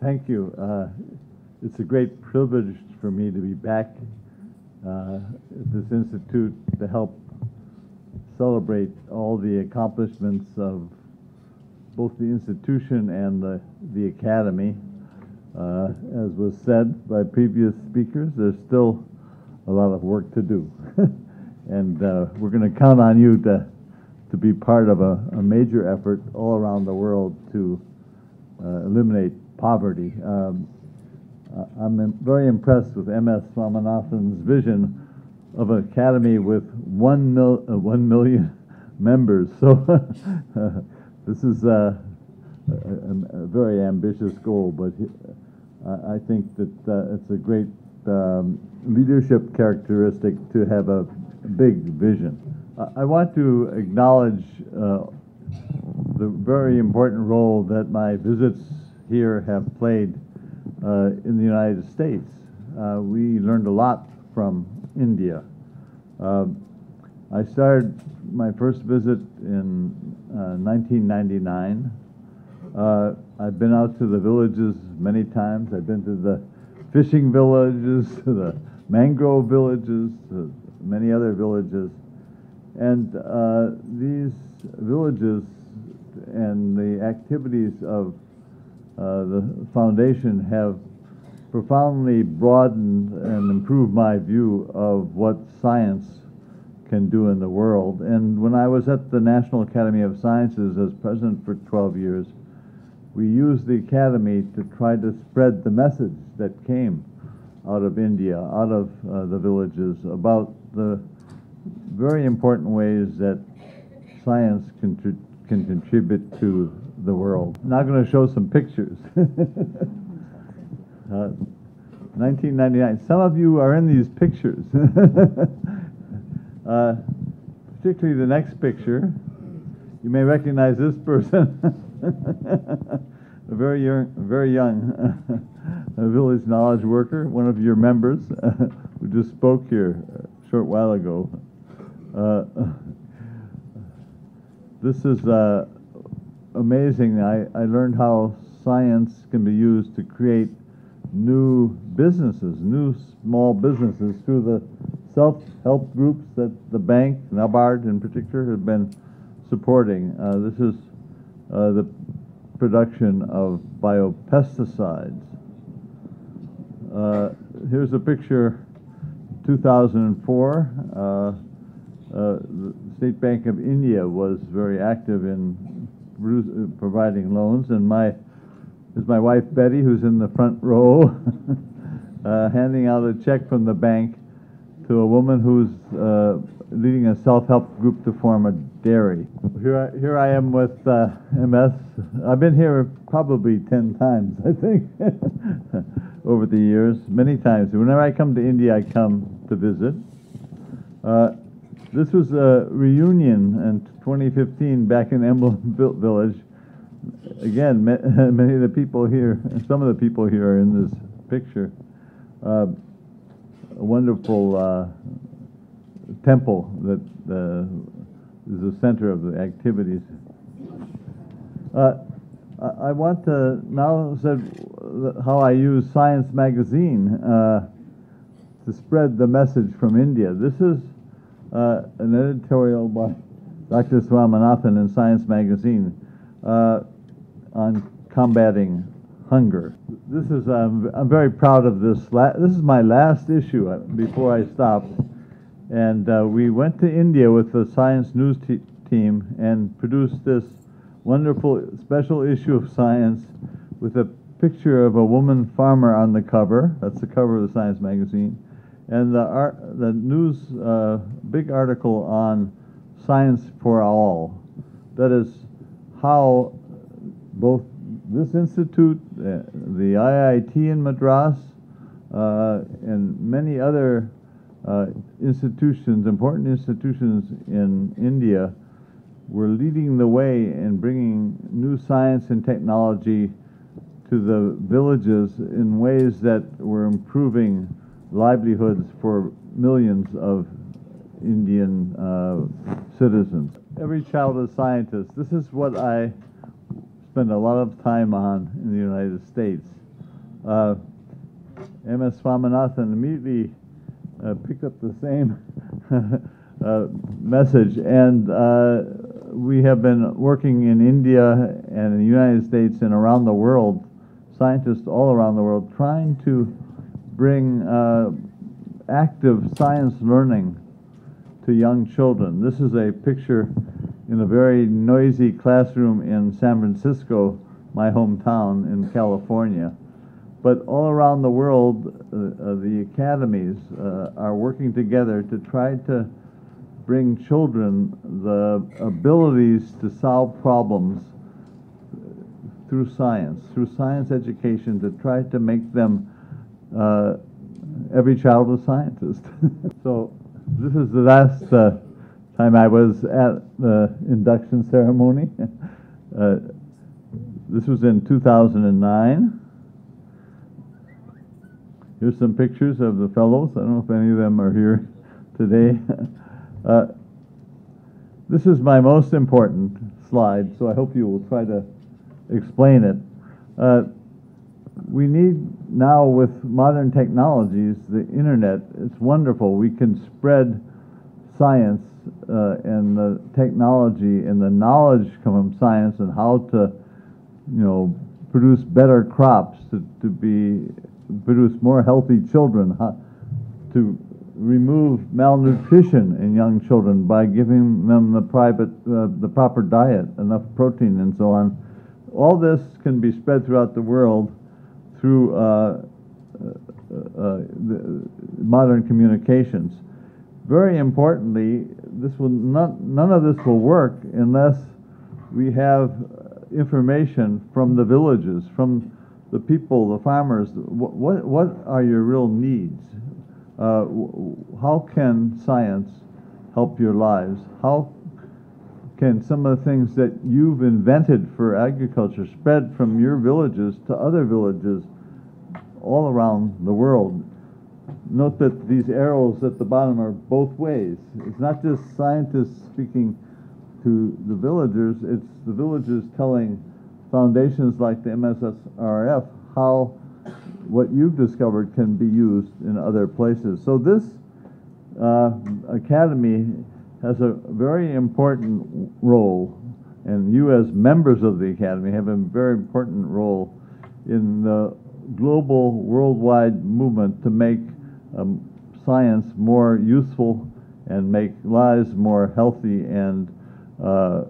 Thank you. It's a great privilege for me to be back at this institute to help celebrate all the accomplishments of both the institution and the academy. As was said by previous speakers, there's still a lot of work to do. And we're going to count on you to be part of a major effort all around the world to eliminate poverty. I'm very impressed with MS Swaminathan's vision of an academy with 1 million members. So this is a very ambitious goal, but I think that it's a great leadership characteristic to have a big vision. I want to acknowledge the very important role that my visits here have played in the United States. We learned a lot from India. I started my first visit in 1999. I've been out to the villages many times. I've been to the fishing villages, to the mangrove villages, to many other villages. And these villages and the activities of the foundation have profoundly broadened and improved my view of what science can do in the world. And when I was at the National Academy of Sciences as president for 12 years, we used the academy to try to spread the message that came out of India, out of the villages, about the very important ways that science can contribute to the world. I'm now going to show some pictures. 1999. Some of you are in these pictures. Particularly the next picture. You may recognize this person. A very young village knowledge worker, one of your members who just spoke here a short while ago. This is amazing. I learned how science can be used to create new businesses, new small businesses through the self-help groups that the bank, NABARD in particular, have been supporting. This is the production of biopesticides. Here's a picture, 2004. The State Bank of India was very active in providing loans, and my wife Betty, who's in the front row, handing out a check from the bank to a woman who's leading a self-help group to form a dairy. Here I am with MS. I've been here probably 10 times, I think, over the years, many times. Whenever I come to India, I come to visit. This was a reunion in 2015 back in Emblem Village. Again, many of the people here, some of the people here are in this picture. A wonderful temple that is the center of the activities. I want to now say how I use Science magazine to spread the message from India. This is an editorial by Dr. Swaminathan in Science magazine on combating hunger. This is I'm very proud of this. This is my last issue before I stopped, and we went to India with the Science News team and produced this wonderful special issue of Science with a picture of a woman farmer on the cover. That's the cover of the Science magazine, and the news big article on Science for All. That is how both this institute, the IIT in Madras, and many other institutions, important institutions in India, were leading the way in bringing new science and technology to the villages in ways that were improving livelihoods for millions of Indian citizens. Every child is a scientist. This is what I spend a lot of time on in the United States. MS Swaminathan immediately picked up the same message, and we have been working in India and in the United States and around the world, scientists all around the world, trying to bring active science learning to young children. This is a picture in a very noisy classroom in San Francisco, my hometown in California. But all around the world, the academies are working together to try to bring children the abilities to solve problems through science education, to try to make them every child a scientist. So this is the last time I was at the induction ceremony. This was in 2009. Here's some pictures of the fellows. I don't know if any of them are here today. This is my most important slide, so I hope you will try to explain it. We need now, with modern technologies, the internet. It's wonderful. We can spread science and the technology and the knowledge from science and how to, produce better crops, to produce more healthy children, to remove malnutrition in young children by giving them the proper diet, enough protein and so on. All this can be spread throughout the world through modern communications. Very importantly, none of this will work unless we have information from the villages, from the people, the farmers. What are your real needs? How can science help your lives? How can some of the things that you've invented for agriculture spread from your villages to other villages all around the world? Note that these arrows at the bottom are both ways. It's not just scientists speaking to the villagers, it's the villagers telling foundations like the MSSRF how what you've discovered can be used in other places. So this academy has a very important role, and you as members of the academy have a very important role in the global, worldwide movement to make science more useful and make lives more healthy and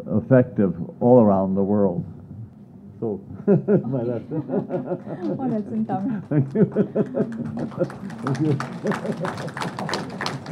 effective all around the world. So, my left. Thank you. Thank you. Thank you.